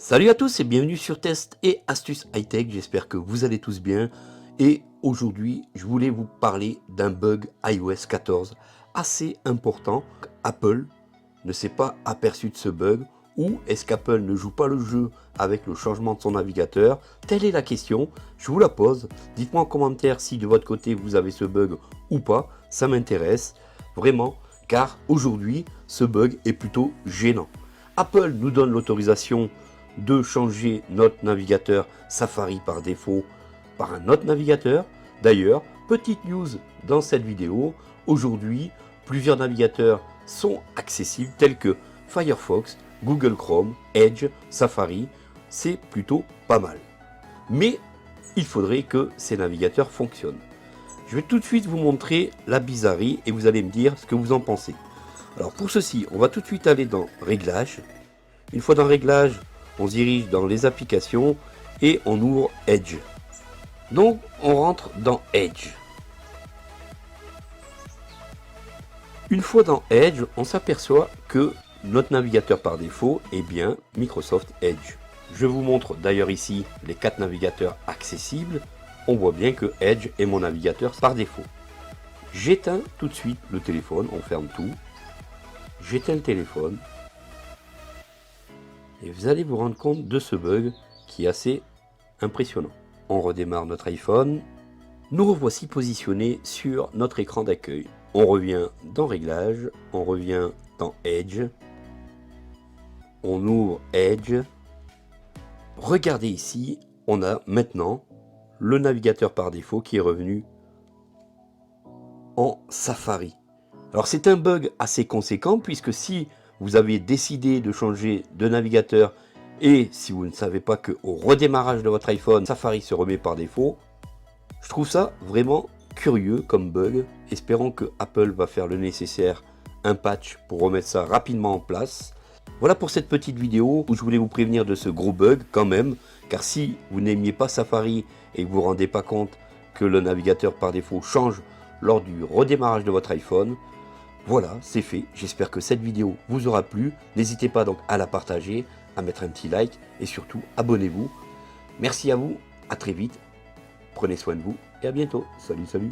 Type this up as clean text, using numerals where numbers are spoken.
Salut à tous et bienvenue sur Test et Astuces High-Tech, j'espère que vous allez tous bien. Et aujourd'hui, je voulais vous parler d'un bug iOS 14 assez important. Apple ne s'est pas aperçu de ce bug, ou est-ce qu'Apple ne joue pas le jeu avec le changement de son navigateur? Telle est la question, je vous la pose. Dites-moi en commentaire si de votre côté vous avez ce bug ou pas, ça m'intéresse vraiment, car aujourd'hui, ce bug est plutôt gênant. Apple nous donne l'autorisation de changer notre navigateur Safari par défaut par un autre navigateur. D'ailleurs, petite news dans cette vidéo, aujourd'hui, plusieurs navigateurs sont accessibles tels que Firefox, Google Chrome, Edge, Safari. C'est plutôt pas mal. Mais il faudrait que ces navigateurs fonctionnent. Je vais tout de suite vous montrer la bizarrerie et vous allez me dire ce que vous en pensez. Alors pour ceci, on va tout de suite aller dans Réglages. Une fois dans Réglages, on se dirige dans les applications et on ouvre Edge. Donc on rentre dans Edge. Une fois dans Edge, on s'aperçoit que notre navigateur par défaut est bien Microsoft Edge. Je vous montre d'ailleurs ici les 4 navigateurs accessibles. On voit bien que Edge est mon navigateur par défaut. J'éteins tout de suite le téléphone, on ferme tout. J'éteins le téléphone. Et vous allez vous rendre compte de ce bug qui est assez impressionnant. On redémarre notre iPhone. Nous revoici positionnés sur notre écran d'accueil. On revient dans Réglages, on revient dans Edge. On ouvre Edge. Regardez ici, on a maintenant le navigateur par défaut qui est revenu en Safari. Alors c'est un bug assez conséquent puisque si vous avez décidé de changer de navigateur et si vous ne savez pas qu'au redémarrage de votre iPhone, Safari se remet par défaut, je trouve ça vraiment curieux comme bug. Espérons que Apple va faire le nécessaire, un patch pour remettre ça rapidement en place. Voilà pour cette petite vidéo où je voulais vous prévenir de ce gros bug quand même, car si vous n'aimiez pas Safari et que vous ne vous rendez pas compte que le navigateur par défaut change lors du redémarrage de votre iPhone, voilà, c'est fait. J'espère que cette vidéo vous aura plu. N'hésitez pas donc à la partager, à mettre un petit like et surtout abonnez-vous. Merci à vous, à très vite. Prenez soin de vous et à bientôt. Salut, salut.